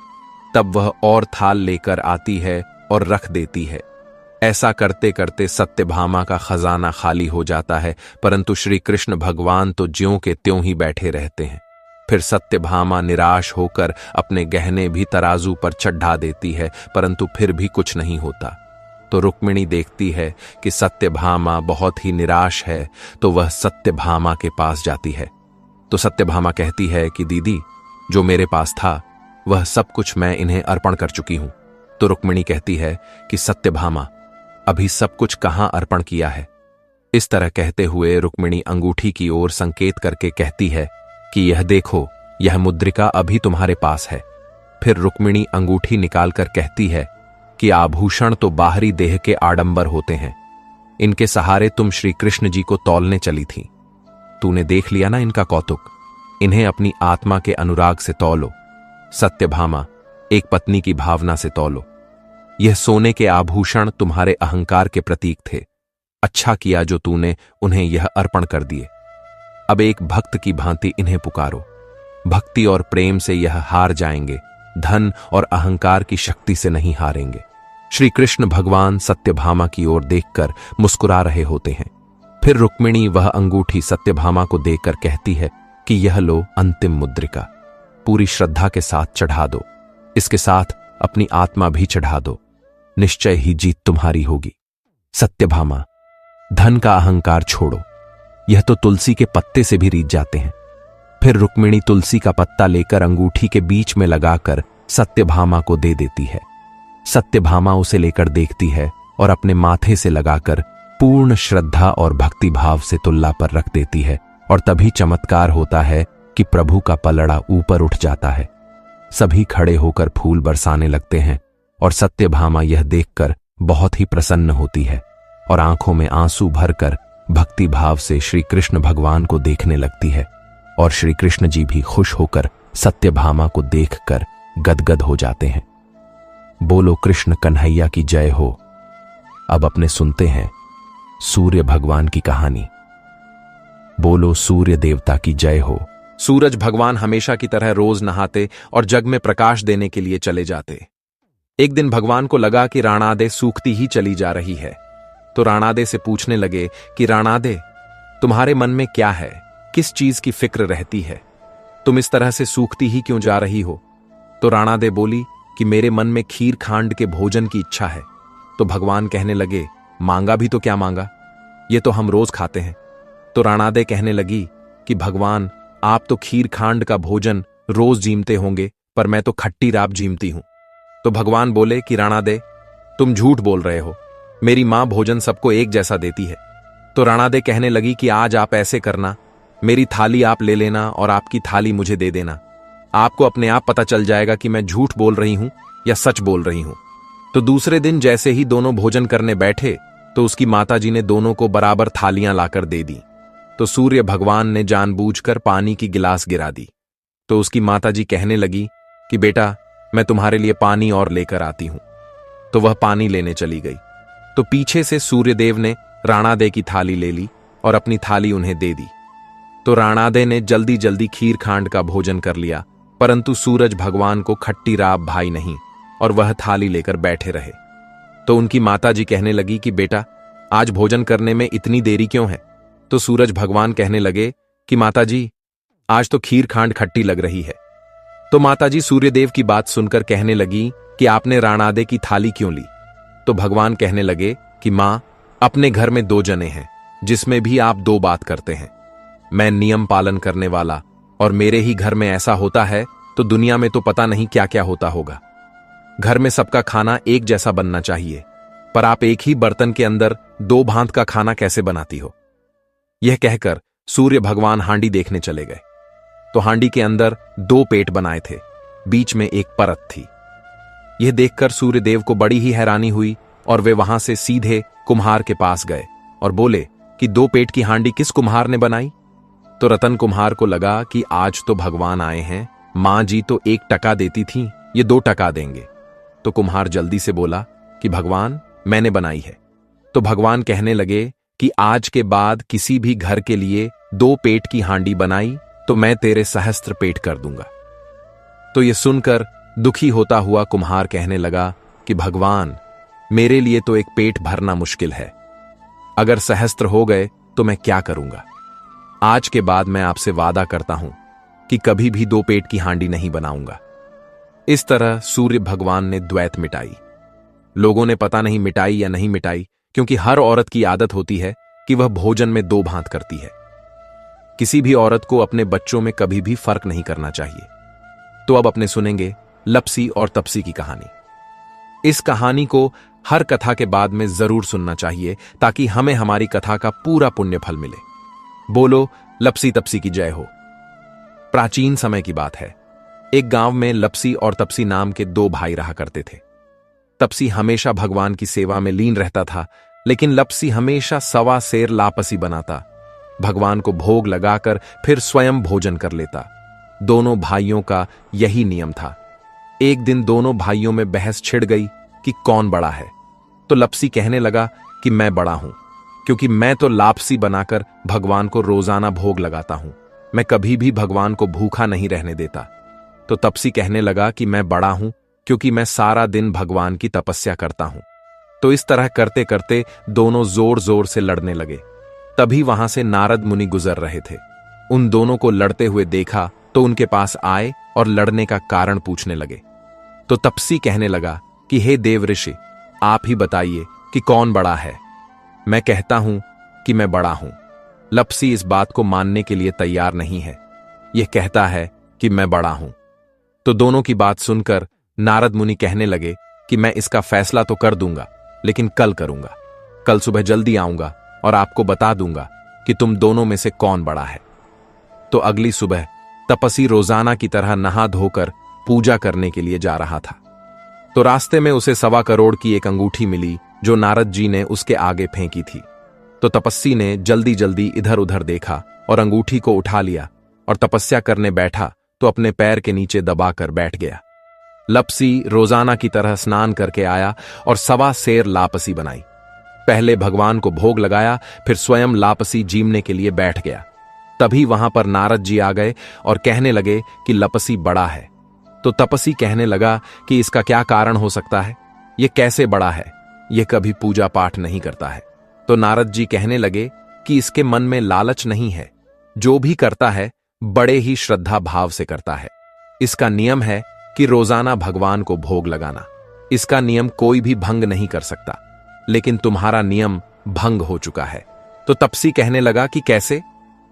तब वह और थाल लेकर आती है और रख देती है। ऐसा करते करते सत्यभामा का खजाना खाली हो जाता है, परंतु श्री कृष्ण भगवान तो ज्यों के त्यों ही बैठे रहते हैं। फिर सत्यभामा निराश होकर अपने गहने भी तराजू पर चढ़ा देती है, परंतु फिर भी कुछ नहीं होता। तो रुक्मिणी देखती है कि सत्यभामा बहुत ही निराश है, तो वह सत्यभामा के पास जाती है। तो सत्यभामा कहती है कि दीदी, जो मेरे पास था वह सब कुछ मैं इन्हें अर्पण कर चुकी हूं। तो रुक्मिणी कहती है कि सत्यभामा, अभी सब कुछ कहां अर्पण किया है? इस तरह कहते हुए रुक्मिणी अंगूठी की ओर संकेत करके कहती है कि यह देखो, यह मुद्रिका अभी तुम्हारे पास है। फिर रुक्मिणी अंगूठी निकालकर कहती है कि आभूषण तो बाहरी देह के आडंबर होते हैं, इनके सहारे तुम श्री कृष्ण जी को तौलने चली थी। तूने देख लिया ना इनका कौतुक, इन्हें अपनी आत्मा के अनुराग से तौलो। सत्यभामा, एक पत्नी की भावना से तौलो। यह सोने के आभूषण तुम्हारे अहंकार के प्रतीक थे। अच्छा किया जो तूने उन्हें यह अर्पण कर दिए। अब एक भक्त की भांति इन्हें पुकारो। भक्ति और प्रेम से यह हार जाएंगे, धन और अहंकार की शक्ति से नहीं हारेंगे। श्री कृष्ण भगवान सत्यभामा की ओर देखकर मुस्कुरा रहे होते हैं। फिर रुक्मिणी वह अंगूठी सत्यभामा को देकर कहती है कि यह लो अंतिम मुद्रिका, पूरी श्रद्धा के साथ चढ़ा दो। इसके साथ अपनी आत्मा भी चढ़ा दो, निश्चय ही जीत तुम्हारी होगी। सत्यभामा, धन का अहंकार छोड़ो, यह तो तुलसी के पत्ते से भी रीझ जाते हैं। फिर रुक्मिणी तुलसी का पत्ता लेकर अंगूठी के बीच में लगाकर सत्यभामा को दे देती है। सत्यभामा उसे लेकर देखती है और अपने माथे से लगाकर पूर्ण श्रद्धा और भक्ति भाव से तुल्ला पर रख देती है, और तभी चमत्कार होता है कि प्रभु का पलड़ा ऊपर उठ जाता है। सभी खड़े होकर फूल बरसाने लगते हैं और सत्यभामा यह देखकर बहुत ही प्रसन्न होती है और आंखों में आंसू भरकर भक्ति भाव से श्री कृष्ण भगवान को देखने लगती है। और श्री कृष्ण जी भी खुश होकर सत्यभामा को देखकर गदगद हो जाते हैं। बोलो कृष्ण कन्हैया की जय हो। अब अपने सुनते हैं सूर्य भगवान की कहानी। बोलो सूर्य देवता की जय हो। सूरज भगवान हमेशा की तरह रोज नहाते और जग में प्रकाश देने के लिए चले जाते। एक दिन भगवान को लगा कि राणादे सूखती ही चली जा रही है, तो राणादे से पूछने लगे कि राणादे, तुम्हारे मन में क्या है, किस चीज की फिक्र रहती है? तुम इस तरह से सूखती ही क्यों जा रही हो? तो राणादे बोली कि मेरे मन में खीर खांड के भोजन की इच्छा है। तो भगवान कहने लगे, मांगा भी तो क्या मांगा, ये तो हम रोज खाते हैं। तो राणादे कहने लगी कि भगवान, आप तो खीर खांड का भोजन रोज जीमते होंगे, पर मैं तो खट्टी राब जीमती हूं। तो भगवान बोले कि राणादे, तुम झूठ बोल रहे हो, मेरी मां भोजन सबको एक जैसा देती है। तो राणादे कहने लगी कि आज आप ऐसे करना, मेरी थाली आप ले लेना और आपकी थाली मुझे दे देना। आपको अपने आप पता चल जाएगा कि मैं झूठ बोल रही हूं या सच बोल रही हूं। तो दूसरे दिन जैसे ही दोनों भोजन करने बैठे तो उसकी माताजी ने दोनों को बराबर थालियां लाकर दे दी। तो सूर्य भगवान ने जानबूझकर पानी की गिलास गिरा दी। तो उसकी माताजी कहने लगी कि बेटा, मैं तुम्हारे लिए पानी और लेकर आती हूं। तो वह पानी लेने चली गई। तो पीछे से सूर्यदेव ने राणादे की थाली ले ली और अपनी थाली उन्हें दे दी। तो राणादे ने जल्दी जल्दी खीर खांड का भोजन कर लिया, परंतु सूरज भगवान को खट्टी राब भाई नहीं और वह थाली लेकर बैठे रहे। तो उनकी माताजी कहने लगी कि बेटा, आज भोजन करने में इतनी देरी क्यों है? तो सूरज भगवान कहने लगे कि माताजी, आज तो खीर खांड खट्टी लग रही है। तो माताजी सूर्यदेव की बात सुनकर कहने लगी कि आपने राणादे की थाली क्यों ली? तो भगवान कहने लगे कि मां, अपने घर में 2 जने हैं जिसमें भी आप 2 बात करते हैं। मैं नियम पालन करने वाला, और मेरे ही घर में ऐसा होता है तो दुनिया में तो पता नहीं क्या क्या होता होगा। घर में सबका खाना एक जैसा बनना चाहिए, पर आप एक ही बर्तन के अंदर 2 भांत का खाना कैसे बनाती हो? यह कहकर सूर्य भगवान हांडी देखने चले गए। तो हांडी के अंदर 2 पेट बनाए थे, बीच में एक परत थी। यह देखकर सूर्यदेव को बड़ी ही हैरानी हुई और वे वहां से सीधे कुम्हार के पास गए और बोले कि 2 पेट की हांडी किस कुम्हार ने बनाई? तो रतन कुम्हार को लगा कि आज तो भगवान आए हैं, मां जी तो 1 टका देती थी, ये 2 टका देंगे। तो कुम्हार जल्दी से बोला कि भगवान, मैंने बनाई है। तो भगवान कहने लगे कि आज के बाद किसी भी घर के लिए 2 पेट की हांडी बनाई तो मैं तेरे सहस्त्र पेट कर दूंगा। तो यह सुनकर दुखी होता हुआ कुम्हार कहने लगा कि भगवान, मेरे लिए तो 1 पेट भरना मुश्किल है, अगर सहस्त्र हो गए तो मैं क्या करूंगा? आज के बाद मैं आपसे वादा करता हूं कि कभी भी 2 पेट की हांडी नहीं बनाऊंगा। इस तरह सूर्य भगवान ने द्वैत मिटाई। लोगों ने पता नहीं मिटाई या नहीं मिटाई, क्योंकि हर औरत की आदत होती है कि वह भोजन में 2 भांत करती है। किसी भी औरत को अपने बच्चों में कभी भी फर्क नहीं करना चाहिए। तो अब अपने सुनेंगे लपसी और तपसी की कहानी। इस कहानी को हर कथा के बाद में जरूर सुनना चाहिए ताकि हमें हमारी कथा का पूरा पुण्य फल मिले। बोलो लपसी तपसी की जय हो। प्राचीन समय की बात है। एक गांव में लपसी और तपसी नाम के दो भाई रहा करते थे। तपसी हमेशा भगवान की सेवा में लीन रहता था, लेकिन लपसी हमेशा सवा सेर लापसी बनाता। भगवान को भोग लगाकर फिर स्वयं भोजन कर लेता। दोनों भाइयों का यही नियम था। एक दिन दोनों भाइयों में बहस छिड़ गई कि कौन बड़ा है। तो लपसी कहने लगा कि मैं बड़ा हूं, क्योंकि मैं तो लापसी बनाकर भगवान को रोजाना भोग लगाता हूं। मैं कभी भी भगवान को भूखा नहीं रहने देता। तो तपसी कहने लगा कि मैं बड़ा हूं, क्योंकि मैं सारा दिन भगवान की तपस्या करता हूं। तो इस तरह करते करते दोनों जोर जोर से लड़ने लगे। तभी वहां से नारद मुनि गुजर रहे थे। उन दोनों को लड़ते हुए देखा तो उनके पास आए और लड़ने का कारण पूछने लगे। तो तपसी कहने लगा कि हे देव ऋषि, आप ही बताइए कि कौन बड़ा है। मैं कहता हूं कि मैं बड़ा हूं। लपसी इस बात को मानने के लिए तैयार नहीं है। यह कहता है कि मैं बड़ा हूं। तो दोनों की बात सुनकर नारद मुनि कहने लगे कि मैं इसका फैसला तो कर दूंगा, लेकिन कल करूंगा। कल सुबह जल्दी आऊंगा और आपको बता दूंगा कि तुम दोनों में से कौन बड़ा है। तो अगली सुबह तपसी रोजाना की तरह नहा धोकर पूजा करने के लिए जा रहा था। तो रास्ते में उसे 1.25 करोड़ की एक अंगूठी मिली जो नारद जी ने उसके आगे फेंकी थी। तो तपस्वी ने जल्दी जल्दी इधर उधर देखा और अंगूठी को उठा लिया और तपस्या करने बैठा तो अपने पैर के नीचे दबाकर बैठ गया। लपसी रोजाना की तरह स्नान करके आया और 1.25 सेर लापसी बनाई। पहले भगवान को भोग लगाया, फिर स्वयं लापसी जीमने के लिए बैठ गया। तभी वहां पर नारद जी आ गए और कहने लगे कि लपसी बड़ा है। तो तपसी कहने लगा कि इसका क्या कारण हो सकता है, ये कैसे बड़ा है, ये कभी पूजा पाठ नहीं करता है। तो नारद जी कहने लगे कि इसके मन में लालच नहीं है, जो भी करता है बड़े ही श्रद्धा भाव से करता है। इसका नियम है कि रोजाना भगवान को भोग लगाना। इसका नियम कोई भी भंग नहीं कर सकता, लेकिन तुम्हारा नियम भंग हो चुका है। तो तपसी कहने लगा कि कैसे?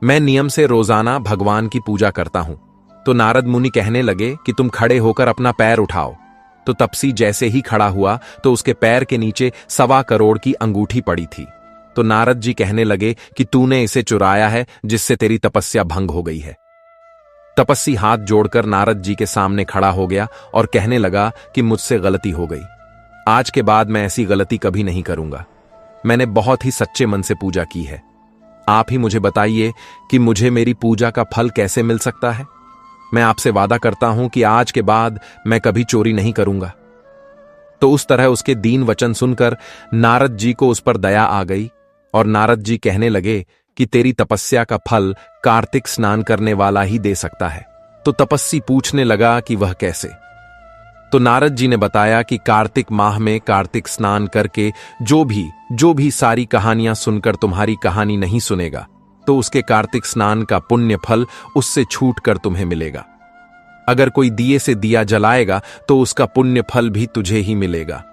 मैं नियम से रोजाना भगवान की पूजा करता हूं। तो नारद मुनि कहने लगे कि तुम खड़े होकर अपना पैर उठाओ। तो तपसी जैसे ही खड़ा हुआ तो उसके पैर के नीचे 1.25 करोड़ की अंगूठी पड़ी थी। तो नारद जी कहने लगे कि तूने इसे चुराया है, जिससे तेरी तपस्या भंग हो गई है। तपस्वी हाथ जोड़कर नारद जी के सामने खड़ा हो गया और कहने लगा कि मुझसे गलती हो गई। आज के बाद मैं ऐसी गलती कभी नहीं करूंगा। मैंने बहुत ही सच्चे मन से पूजा की है। आप ही मुझे बताइए कि मुझे मेरी पूजा का फल कैसे मिल सकता है। मैं आपसे वादा करता हूं कि आज के बाद मैं कभी चोरी नहीं करूंगा। तो उस तरह उसके दीन वचन सुनकर नारद जी को उस पर दया आ गई और नारद जी कहने लगे कि तेरी तपस्या का फल कार्तिक स्नान करने वाला ही दे सकता है। तो तपस्वी पूछने लगा कि वह कैसे। तो नारद जी ने बताया कि कार्तिक माह में कार्तिक स्नान करके जो भी सारी कहानियां सुनकर तुम्हारी कहानी नहीं सुनेगा, तो उसके कार्तिक स्नान का पुण्य फल उससे छूट कर तुम्हें मिलेगा। अगर कोई दिए से दिया जलाएगा तो उसका पुण्य फल भी तुझे ही मिलेगा।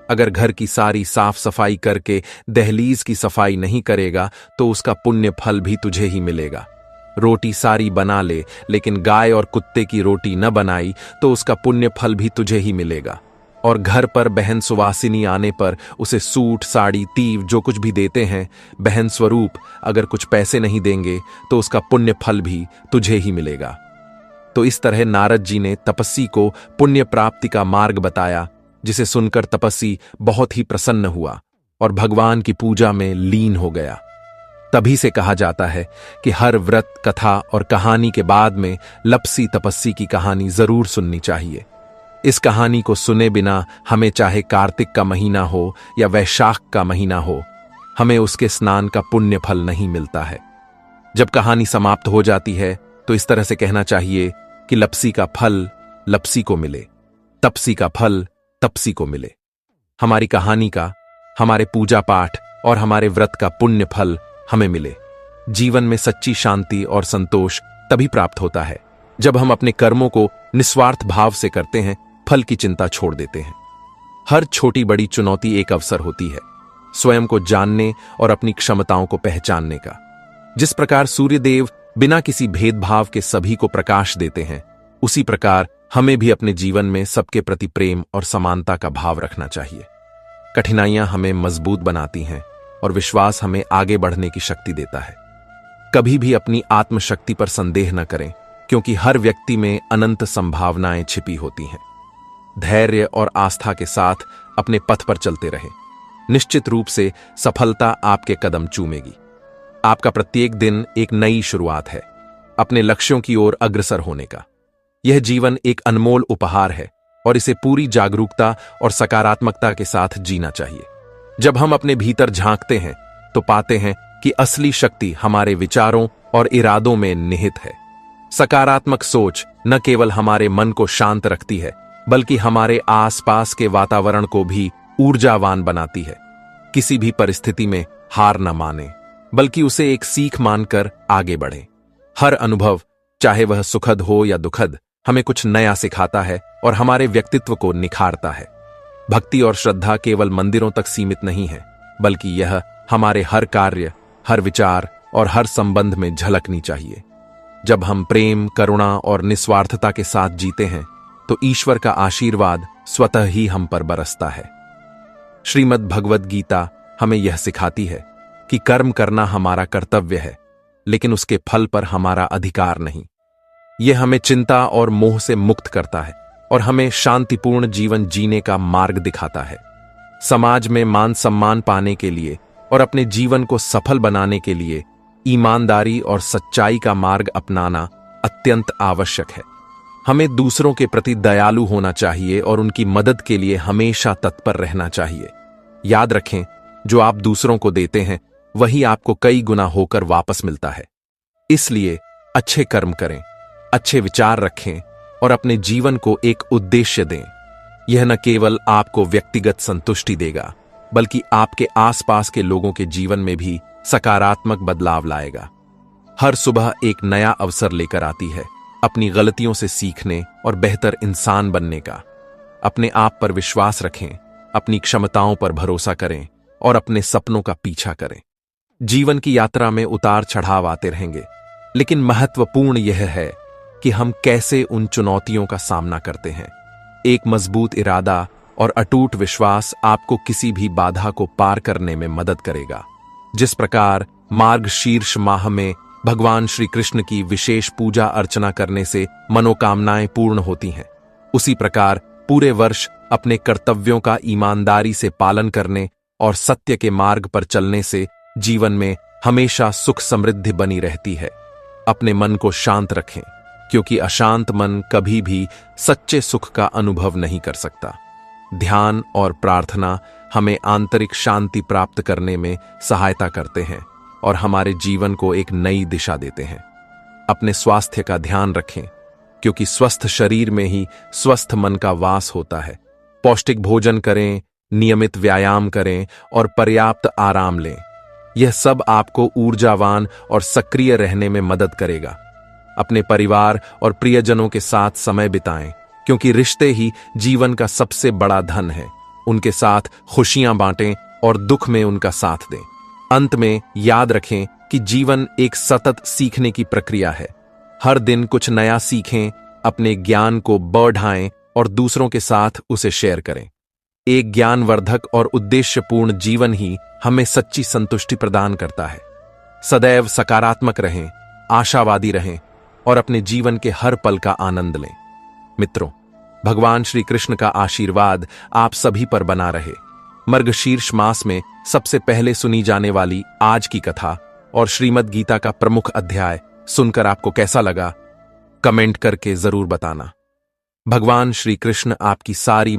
अगर घर की सारी साफ सफाई करके दहलीज की सफाई नहीं करेगा तो उसका पुण्य फल भी तुझे ही मिलेगा। रोटी सारी बना ले लेकिन गाय और कुत्ते की रोटी न बनाई तो उसका पुण्य फल भी तुझे ही मिलेगा। और घर पर बहन सुवासिनी आने पर उसे सूट साड़ी तीव जो कुछ भी देते हैं बहन स्वरूप, अगर कुछ पैसे नहीं देंगे तो उसका पुण्य फल भी तुझे ही मिलेगा। तो इस तरह नारद जी ने तपस्वी को पुण्य प्राप्ति का मार्ग बताया, जिसे सुनकर तपस्वी बहुत ही प्रसन्न हुआ और भगवान की पूजा में लीन हो गया। तभी से कहा जाता है कि हर व्रत कथा और कहानी के बाद में लपसी तपस्वी की कहानी जरूर सुननी चाहिए। इस कहानी को सुने बिना हमें चाहे कार्तिक का महीना हो या वैशाख का महीना हो, हमें उसके स्नान का पुण्य फल नहीं मिलता है। जब कहानी समाप्त हो जाती है तो इस तरह से कहना चाहिए कि लपसी का फल लपसी को मिले, तपसी का फल तपसी को मिले। हमारी कहानी का, हमारे पूजा पाठ और हमारे व्रत का पुण्य फल हमें मिले। जीवन में सच्ची शांति और संतोष तभी प्राप्त होता है जब हम अपने कर्मों को निस्वार्थ भाव से करते हैं, फल की चिंता छोड़ देते हैं। हर छोटी बड़ी चुनौती एक अवसर होती है स्वयं को जानने और अपनी क्षमताओं को पहचानने का। जिस प्रकार सूर्यदेव बिना किसी भेदभाव के सभी को प्रकाश देते हैं, उसी प्रकार हमें भी अपने जीवन में सबके प्रति प्रेम और समानता का भाव रखना चाहिए। कठिनाइयां हमें मजबूत बनाती हैं और विश्वास हमें आगे बढ़ने की शक्ति देता है। कभी भी अपनी आत्मशक्ति पर संदेह न करें, क्योंकि हर व्यक्ति में अनंत संभावनाएं छिपी होती हैं। धैर्य और आस्था के साथ अपने पथ पर चलते रहें। निश्चित रूप से सफलता आपके कदम चूमेगी। आपका प्रत्येक दिन एक नई शुरुआत है, अपने लक्ष्यों की ओर अग्रसर होने का। यह जीवन एक अनमोल उपहार है और इसे पूरी जागरूकता और सकारात्मकता के साथ जीना चाहिए। जब हम अपने भीतर झांकते हैं तो पाते हैं कि असली शक्ति हमारे विचारों और इरादों में निहित है। सकारात्मक सोच न केवल हमारे मन को शांत रखती है, बल्कि हमारे आसपास के वातावरण को भी ऊर्जावान बनाती है। किसी भी परिस्थिति में हार न माने, बल्कि उसे एक सीख मानकर आगे बढ़ें। हर अनुभव, चाहे वह सुखद हो या दुखद, हमें कुछ नया सिखाता है और हमारे व्यक्तित्व को निखारता है। भक्ति और श्रद्धा केवल मंदिरों तक सीमित नहीं है, बल्कि यह हमारे हर कार्य, हर विचार और हर संबंध में झलकनी चाहिए। जब हम प्रेम, करुणा और निस्वार्थता के साथ जीते हैं, तो ईश्वर का आशीर्वाद स्वतः ही हम पर बरसता है। श्रीमद् भगवद गीता हमें यह सिखाती है कि कर्म करना हमारा कर्तव्य है, लेकिन उसके फल पर हमारा अधिकार नहीं। यह हमें चिंता और मोह से मुक्त करता है और हमें शांतिपूर्ण जीवन जीने का मार्ग दिखाता है। समाज में मान सम्मान पाने के लिए और अपने जीवन को सफल बनाने के लिए ईमानदारी और सच्चाई का मार्ग अपनाना अत्यंत आवश्यक है। हमें दूसरों के प्रति दयालु होना चाहिए और उनकी मदद के लिए हमेशा तत्पर रहना चाहिए। याद रखें, जो आप दूसरों को देते हैं, वही आपको कई गुना होकर वापस मिलता है। इसलिए अच्छे कर्म करें, अच्छे विचार रखें और अपने जीवन को एक उद्देश्य दें। यह न केवल आपको व्यक्तिगत संतुष्टि देगा, बल्कि आपके आसपास के लोगों के जीवन में भी सकारात्मक बदलाव लाएगा। हर सुबह एक नया अवसर लेकर आती है, अपनी गलतियों से सीखने और बेहतर इंसान बनने का। अपने आप पर विश्वास रखें, अपनी क्षमताओं पर भरोसा करें और अपने सपनों का पीछा करें। जीवन की यात्रा में उतार चढ़ाव आते रहेंगे, लेकिन महत्वपूर्ण यह है कि हम कैसे उन चुनौतियों का सामना करते हैं। एक मजबूत इरादा और अटूट विश्वास आपको किसी भी बाधा को पार करने में मदद करेगा। जिस प्रकार मार्गशीर्ष माह में भगवान श्री कृष्ण की विशेष पूजा अर्चना करने से मनोकामनाएं पूर्ण होती हैं, उसी प्रकार पूरे वर्ष अपने कर्तव्यों का ईमानदारी से पालन करने और सत्य के मार्ग पर चलने से जीवन में हमेशा सुख समृद्धि बनी रहती है। अपने मन को शांत रखें, क्योंकि अशांत मन कभी भी सच्चे सुख का अनुभव नहीं कर सकता। ध्यान और प्रार्थना हमें आंतरिक शांति प्राप्त करने में सहायता करते हैं और हमारे जीवन को एक नई दिशा देते हैं। अपने स्वास्थ्य का ध्यान रखें, क्योंकि स्वस्थ शरीर में ही स्वस्थ मन का वास होता है। पौष्टिक भोजन करें, नियमित व्यायाम करें और पर्याप्त आराम लें। यह सब आपको ऊर्जावान और सक्रिय रहने में मदद करेगा। अपने परिवार और प्रियजनों के साथ समय बिताएं, क्योंकि रिश्ते ही जीवन का सबसे बड़ा धन है। उनके साथ खुशियां बांटें और दुख में उनका साथ दें। अंत में याद रखें कि जीवन एक सतत सीखने की प्रक्रिया है। हर दिन कुछ नया सीखें, अपने ज्ञान को बढ़ाएं और दूसरों के साथ उसे शेयर करें। एक ज्ञानवर्धक और उद्देश्यपूर्ण जीवन ही हमें सच्ची संतुष्टि प्रदान करता है। सदैव सकारात्मक रहें, आशावादी रहें और अपने जीवन के हर पल का आनंद लें। मित्रों, भगवान श्री कृष्ण का आशीर्वाद आप सभी पर बना रहे। मार्गशीर्ष मास में सबसे पहले सुनी जाने वाली आज की कथा और श्रीमद् गीता का प्रमुख अध्याय सुनकर आपको कैसा लगा, कमेंट करके जरूर बताना। भगवान श्री कृष्ण आपकी सारी